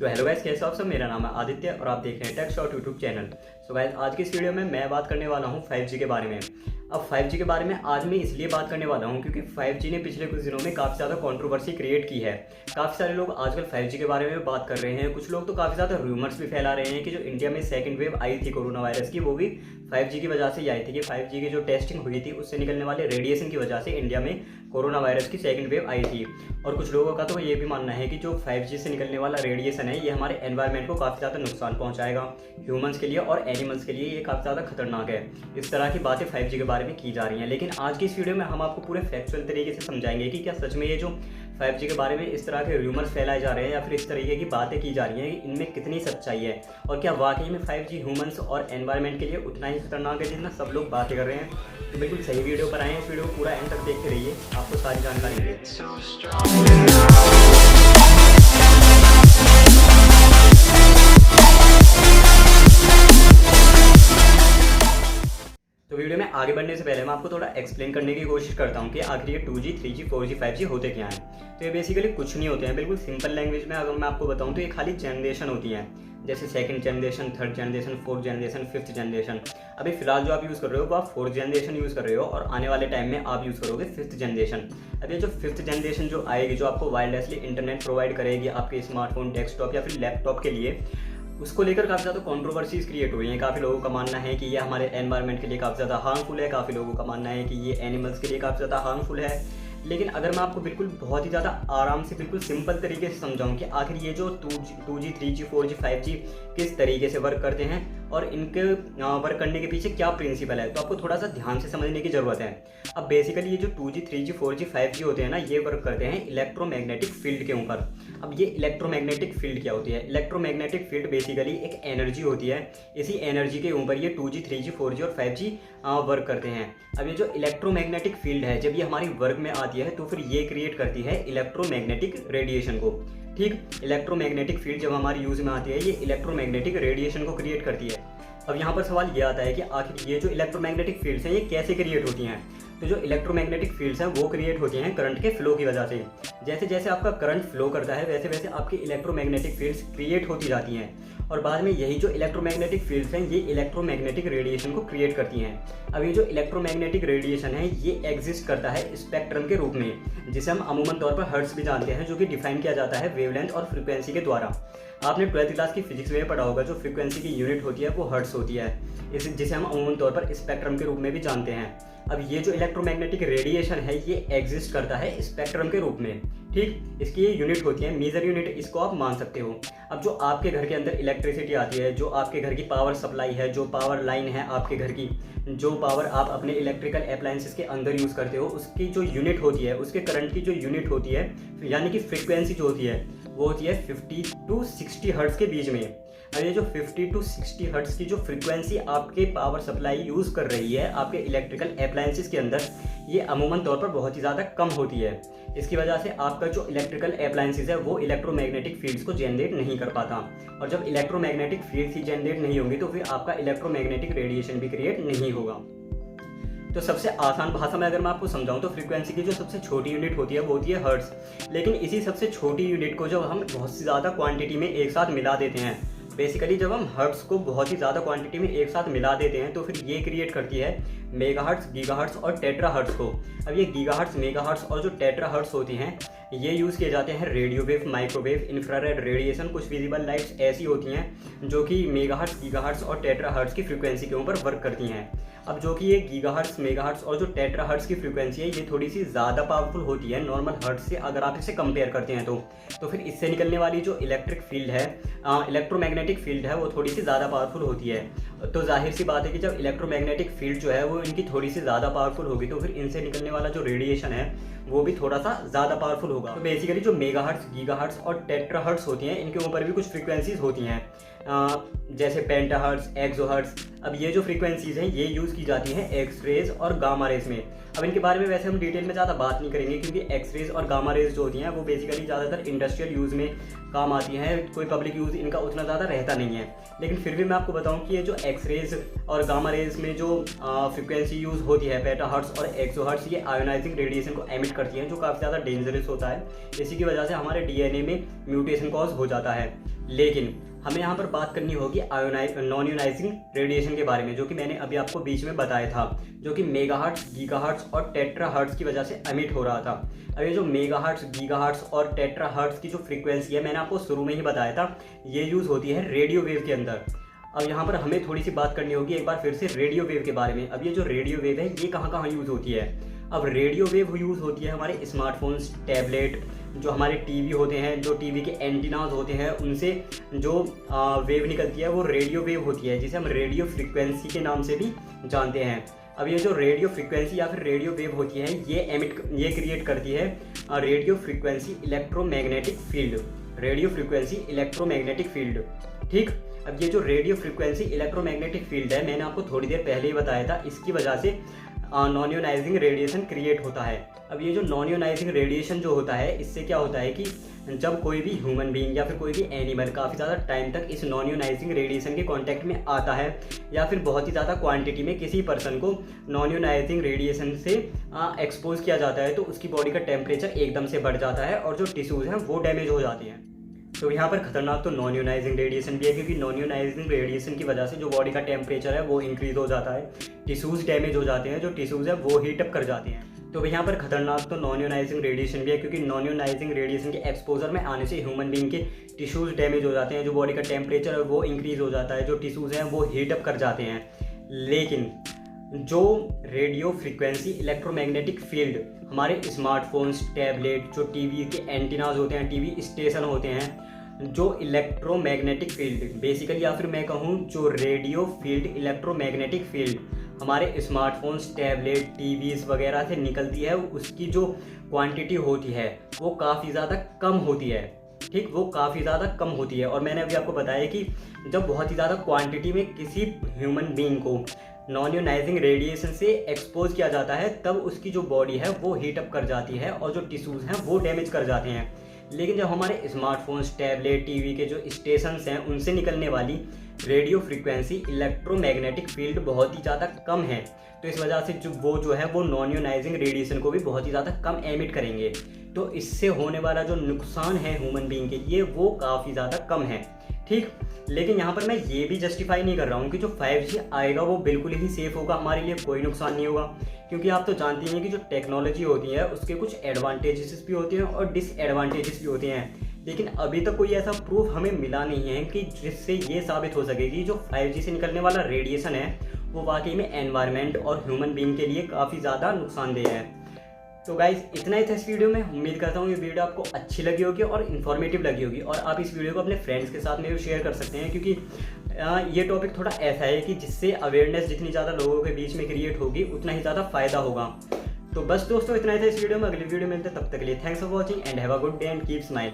तो hello guys, कैसे हो आप सब। मेरा नाम है आदित्य और आप देख रहे हैं tech shot YouTube channel. So guys, आज की इस वीडियो में मैं बात करने वाला हूं 5G के बारे में। अब 5G के बारे में आज मैं इसलिए बात करने वाला हूं क्योंकि 5G ने पिछले कुछ दिनों में काफ़ी ज़्यादा कंट्रोवर्सी क्रिएट की है। काफ़ी सारे लोग आजकल 5G के बारे में बात कर रहे हैं। कुछ लोग तो काफ़ी ज़्यादा रूमर्स भी फैला रहे हैं कि जो इंडिया में सेकेंड वेव आई थी कोरोना वायरस की, वो भी 5G की वजह से ही आई थी। कि 5G की जो टेस्टिंग हुई थी उससे निकलने वाले रेडिएशन की वजह से इंडिया में कोरोना वायरस की सेकेंड वेव आई थी। और कुछ लोगों का तो ये भी मानना है कि जो 5G से निकलने वाला रेडिएशन है ये हमारे एनवायरनमेंट को काफ़ी ज़्यादा नुकसान पहुंचाएगा। ह्यूमंस के लिए और एनिमल्स के लिए ये काफ़ी ज़्यादा खतरनाक है। इस तरह की बातें 5G के बारे में की जा रही हैं। लेकिन आज की इस वीडियो में हम आपको पूरे फैक्चुअल तरीके से समझाएंगे कि क्या सच में ये जो 5G के बारे में इस तरह के रूमर्स फैलाए जा रहे हैं या फिर इस तरीके की बातें की जा रही हैं, इनमें कितनी सच्चाई है और क्या वाकई में 5G ह्यूमंस और एनवायरनमेंट के लिए उतना ही खतरनाक है जितना सब लोग बातें कर रहे हैं। तो बिल्कुल सही वीडियो पर आए हैं। इस वीडियो को पूरा एंड तक देखते रहिए, आपको सारी जानकारी मिलेगी। तो वीडियो में आगे बढ़ने से पहले मैं आपको थोड़ा एक्सप्लेन करने की कोशिश करता हूँ कि आखिर ये 2G, 3G, 4G, 5G होते क्या हैं। तो ये बेसिकली कुछ नहीं होते हैं। बिल्कुल सिंपल लैंग्वेज में अगर मैं आपको बताऊँ तो ये खाली जनरेशन होती हैं, जैसे second generation, third generation, fourth generation, fifth generation. अभी फिलहाल जो आप यूज़ कर रहे हो वो आप फोर्थ जनरेशन यूज़ कर रहे हो और आने वाले टाइम में आप यूज़ करोगे फिफ्थ जनरेशन। अब ये जो फिफ्थ जनरेशन जो आएगी, जो आपको वायरलेसली इंटरनेट प्रोवाइड करेगी आपके स्मार्टफोन, डेस्कटॉप या फिर लैपटॉप के लिए, उसको लेकर काफ़ी ज़्यादा कंट्रोवर्सीज क्रिएट हुई हैं। काफ़ी लोगों का मानना है कि ये हमारे एनवायरनमेंट के लिए काफ़ी ज़्यादा हार्मफुल है। काफ़ी लोगों का मानना है कि ये एनिमल्स के लिए काफ़ी ज़्यादा हार्मफुल है। लेकिन अगर मैं आपको बिल्कुल बहुत ही ज़्यादा आराम से बिल्कुल सिंपल तरीके से समझाऊं कि आखिर ये जो 2G, 3G, 4G, 5G किस तरीके से वर्क करते हैं और इनके वर्क करने के पीछे क्या प्रिंसिपल है, तो आपको थोड़ा सा ध्यान से समझने की ज़रूरत है। अब बेसिकली ये जो 2G, 3G, 4G, 5G होते हैं ना, ये वर्क करते हैं इलेक्ट्रोमैग्नेटिक फील्ड के ऊपर। अब ये इलेक्ट्रोमैग्नेटिक फील्ड क्या होती है? इलेक्ट्रोमैग्नेटिक फील्ड बेसिकली एक एनर्जी होती है। इसी एनर्जी के ऊपर ये 2G, 3G, 4G और 5G वर्क करते हैं। अब ये जो इलेक्ट्रोमैग्नेटिक फील्ड है, जब ये हमारी वर्क में आती है तो फिर ये क्रिएट करती है इलेक्ट्रोमैग्नेटिक रेडिएशन को। ठीक, इलेक्ट्रोमैग्नेटिक फील्ड जब हमारी यूज़ में आती है ये इलेक्ट्रोमैग्नेटिक रेडिएशन को क्रिएट करती है। अब यहाँ पर सवाल ये आता है कि आखिर ये जो इलेक्ट्रोमैग्नेटिक फील्ड्स हैं ये कैसे क्रिएट होती हैं। तो जो इलेक्ट्रोमैग्नेटिक फील्ड्स हैं वो क्रिएट होती हैं करंट के फ्लो की वजह से। जैसे जैसे आपका करंट फ्लो करता है वैसे वैसे आपकी इलेक्ट्रोमैग्नेटिक फील्ड्स क्रिएट होती जाती हैं और बाद में यही जो इलेक्ट्रोमैग्नेटिक फील्ड्स हैं ये इलेक्ट्रोमैग्नेटिक रेडिएशन को क्रिएट करती हैं। अब ये जो इलेक्ट्रोमैग्नेटिक रेडिएशन है ये एग्जिस्ट करता है स्पेक्ट्रम के रूप में, जिसे हम अमूमन तौर पर हर्ट्ज भी जानते हैं, जो कि डिफाइन किया जाता है वेवलेंथ और फ्रीक्वेंसी के द्वारा। आपने 12th क्लास की फिजिक्स में पढ़ा होगा, जो फ्रीक्वेंसी की यूनिट होती है वो हर्ट्ज होती है, जिसे हम अमूमन तौर पर स्पेक्ट्रम के रूप में भी जानते हैं। अब ये जो इलेक्ट्रोमैग्नेटिक रेडिएशन है ये एग्जिस्ट करता है स्पेक्ट्रम के रूप में। ठीक, इसकी ये यूनिट होती है, मेजर यूनिट इसको आप मान सकते हो। अब जो आपके घर के अंदर इलेक्ट्रिसिटी आती है, जो आपके घर की पावर सप्लाई है, जो पावर लाइन है आपके घर की, जो पावर आप अपने इलेक्ट्रिकल अप्लायंसेस के अंदर यूज़ करते हो, उसकी जो यूनिट होती है, उसके करंट की जो यूनिट होती है, यानी कि फ्रीक्वेंसी जो होती है वो होती है 50 to 60 हर्ट्ज के बीच में। और ये जो 50 to 60 हर्ट्ज की जो फ्रीक्वेंसी आपके पावर सप्लाई यूज़ कर रही है आपके इलेक्ट्रिकल अप्लायंसेस के अंदर, ये अमूमन तौर पर बहुत ही ज़्यादा कम होती है। इसकी वजह से आपका जो इलेक्ट्रिकल अप्लायंसेस है वो इलेक्ट्रोमैग्नेटिक फील्ड्स को जनरेट नहीं कर पाता, और जब इलेक्ट्रोमैग्नेटिक फील्ड्स ही जनरेट नहीं होंगी तो फिर आपका इलेक्ट्रोमैग्नेटिक रेडिएशन भी क्रिएट नहीं होगा। तो सबसे आसान भाषा में अगर मैं आपको समझाऊं तो फ्रीक्वेंसी की जो सबसे छोटी यूनिट होती है वो होती है हर्ट्ज। लेकिन इसी सबसे छोटी यूनिट को जब हम बहुत सी ज़्यादा क्वांटिटी में एक साथ मिला देते हैं, बेसिकली जब हम हर्ट्ज को बहुत ही ज़्यादा क्वांटिटी में एक साथ मिला देते हैं तो फिर ये क्रिएट करती है मेगाहर्ट्ज, गीगाहर्ट्ज और टेट्राहर्ट्ज को। अब ये गीगाहर्ट्ज, मेगाहर्ट्ज और जो टेट्राहर्ट्ज होती हैं ये यूज़ किए जाते हैं radio wave, microwave, infrared radiation. कुछ विजिबल लाइट्स ऐसी होती हैं जो कि मेगाहर्ट्ज, गीगाहर्ट्ज और टेट्राहर्ट्ज की फ्रीक्वेंसी के ऊपर वर्क करती हैं। अब जो कि ये गीगाहर्ट्ज, मेगाहर्ट्ज और जो टेट्राहर्ट्ज की फ्रीक्वेंसी है ये थोड़ी सी ज़्यादा पावरफुल होती है नॉर्मल हर्ट्ज से, अगर आप इसे कंपेयर करते हैं तो फिर इससे निकलने वाली जो इलेक्ट्रिक फील्ड है, इलेक्ट्रोमैग्नेटिक फील्ड है, वो थोड़ी सी ज़्यादा पावरफुल होती है। तो जाहिर सी बात है कि जब इलेक्ट्रोमैग्नेटिक फील्ड जो है वो इनकी थोड़ी सी ज़्यादा पावरफुल होगी तो फिर इनसे निकलने वाला जो रेडिएशन है वो भी थोड़ा सा ज़्यादा पावरफुल होगा। तो बेसिकली जो मेगाहर्ट्ज, गीगाहर्ट्ज और टेट्राहर्ट्ज होती हैं इनके ऊपर भी कुछ फ्रीक्वेंसीज होती हैं, जैसे पेंटाहर्ट्ज, एक्सोहर्ट्ज। अब ये जो फ्रीक्वेंसीज हैं ये यूज़ की जाती हैं एक्स रेज और गामा रेज में। अब इनके बारे में वैसे हम डिटेल में ज़्यादा बात नहीं करेंगे क्योंकि एक्स रेज और गामा रेज जो होती हैं वो बेसिकली ज़्यादातर इंडस्ट्रियल यूज़ में काम आती हैं, कोई पब्लिक यूज़ इनका उतना ज़्यादा रहता नहीं है। लेकिन फिर भी मैं आपको बताऊं कि ये जो एक्स रेज और गामा रेज में जो फ्रीक्वेंसी यूज़ होती है पेटाहर्ट्ज और एक्सोहर्ट्ज, ये आयोनाइजिंग रेडिएशन को एमिट करती हैं जो काफ़ी ज़्यादा डेंजरस होता है। इसी की वजह से हमारे DNA में म्यूटेशन कॉज हो जाता है। लेकिन हमें यहाँ पर बात करनी होगी नॉन यूनाइजिंग रेडिएशन के बारे में, जो कि मैंने अभी आपको बीच में बताया था, जो कि मेगाहर्ट्ज, गीगाहर्ट्ज और टेट्राहर्ट्ज की वजह से एमिट हो रहा था। अब ये जो मेगाहर्ट्ज, गीगाहर्ट्ज और टेट्राहर्ट्ज की जो फ्रीक्वेंसी है, मैंने आपको शुरू में ही बताया था, ये यूज़ होती है रेडियो वेव के अंदर। अब यहाँ पर हमें थोड़ी सी बात करनी होगी एक बार फिर से रेडियो वेव के बारे में। अब ये जो रेडियो वेव है ये कहाँ कहाँ यूज़ होती है। अब रेडियो वेव यूज़ होती है हमारे स्मार्टफोन्स, टैबलेट, जो हमारे टीवी होते हैं, जो टीवी के एंटीनाज होते हैं, उनसे जो वेव निकलती है वो रेडियो वेव होती है, जिसे हम रेडियो फ्रिक्वेंसी के नाम से भी जानते हैं। अब ये जो रेडियो फ्रिक्वेंसी या फिर रेडियो वेव होती है ये क्रिएट करती है radio frequency electromagnetic field, radio frequency electromagnetic field. ठीक, अब ये जो रेडियो फ्रिक्वेंसी इलेक्ट्रोमैग्नेटिक फील्ड है, मैंने आपको थोड़ी देर पहले ही बताया था, इसकी वजह से नॉन यूनाइजिंग रेडिएशन क्रिएट होता है। अब ये जो नॉन यूनाइजिंग रेडिएशन जो होता है, इससे क्या होता है कि जब कोई भी ह्यूमन बीइंग या फिर कोई भी एनिमल काफ़ी ज़्यादा टाइम तक इस नॉन यूनाइजिंग रेडिएशन के कांटेक्ट में आता है, या फिर बहुत ही ज़्यादा क्वांटिटी में किसी पर्सन को नॉन यूनाइजिंग रेडिएशन से एक्सपोज किया जाता है, तो उसकी बॉडी का टेम्परेचर एकदम से बढ़ जाता है और जो टिश्यूज़ हैं वो डैमेज हो जाती हैं। तो यहाँ पर खतरनाक तो नॉन यूनाइजिंग रेडिएशन भी है, क्योंकि नॉन यूनाइजिंग रेडिएशन की वजह से जो बॉडी का टेम्परेचर है वो इंक्रीज हो जाता है, टिश्यूज़ डैमेज हो जाते हैं, जो टिश्यूज़ है वो हीटअप कर जाते हैं। तो यहाँ पर खतरनाक तो नॉन यूनाइजिंग रेडिएशन भी है, क्योंकि नॉन यूनाइजिंग रेडिएशन के एक्सपोजर में आने से ह्यूमन बीइंग के टिश्यूज़ डैमेज हो जाते हैं, जो बॉडी का टेम्परेचर है वो इंक्रीज हो जाता है, जो टिश्यूज़ हैं वो हीटअप कर जाते हैं। लेकिन जो रेडियो फ्रिक्वेंसी इलेक्ट्रोमैग्नेटिक फील्ड हमारे स्मार्टफोन्स, टैबलेट, जो टीवी के एंटीनाज होते हैं, टीवी स्टेशन होते हैं, जो इलेक्ट्रोमैग्नेटिक फील्ड बेसिकली, या फिर मैं कहूँ जो रेडियो फील्ड इलेक्ट्रोमैग्नेटिक फील्ड हमारे स्मार्टफोन्स, टैबलेट, टीवीज़ वगैरह से निकलती है, उसकी जो क्वांटिटी होती है वो काफ़ी ज़्यादा कम होती है। ठीक, वो काफ़ी ज़्यादा कम होती है। और मैंने अभी आपको बताया कि जब बहुत ही ज़्यादा क्वांटिटी में किसी ह्यूमन बीइंग को नॉन यूनाइजिंग रेडिएशन से एक्सपोज किया जाता है, तब उसकी जो बॉडी है वो हीटअप कर जाती है और जो टिश्यूज़ हैं वो डैमेज कर जाते हैं। लेकिन जब हमारे स्मार्टफोन्स, टैबलेट, टीवी के जो स्टेशंस हैं, उनसे निकलने वाली रेडियो फ्रिक्वेंसी इलेक्ट्रोमैग्नेटिक फील्ड बहुत ही ज़्यादा कम है, तो इस वजह से जो है वो नॉन यूनाइजिंग रेडिएशन को भी बहुत ही ज़्यादा कम एमिट करेंगे। तो इससे होने वाला जो नुकसान है ह्यूमन बीइंग के लिए वो काफ़ी ज़्यादा कम है। ठीक, लेकिन यहाँ पर मैं ये भी जस्टिफाई नहीं कर रहा हूँ कि जो 5G आएगा वो बिल्कुल ही सेफ़ होगा, हमारे लिए कोई नुकसान नहीं होगा, क्योंकि आप तो जानती हैं कि जो टेक्नोलॉजी होती है उसके कुछ एडवांटेजेस भी होते हैं और डिसएडवांटेजेस भी होते हैं। लेकिन अभी तक कोई ऐसा प्रूफ हमें मिला नहीं है कि जिससे ये साबित हो सके कि जो 5G से निकलने वाला रेडिएशन है वो वाकई में एनवायरनमेंट और ह्यूमन बीइंग के लिए काफ़ी ज़्यादा नुकसानदेह है। तो गाइज इतना ही था इस वीडियो में। उम्मीद करता हूँ ये वीडियो आपको अच्छी लगी होगी और इन्फॉर्मेटिव लगी होगी, और आप इस वीडियो को अपने फ्रेंड्स के साथ में भी शेयर कर सकते हैं, क्योंकि ये टॉपिक थोड़ा ऐसा है कि जिससे अवेयरनेस जितनी ज़्यादा लोगों के बीच में क्रिएट होगी उतना ही ज़्यादा फ़ायदा होगा। तो बस दोस्तों इतना ही था इस वीडियो में। अगली वीडियो मिलते हैं, तब तक के लिए thanks for watching and have a good day and keep smiling.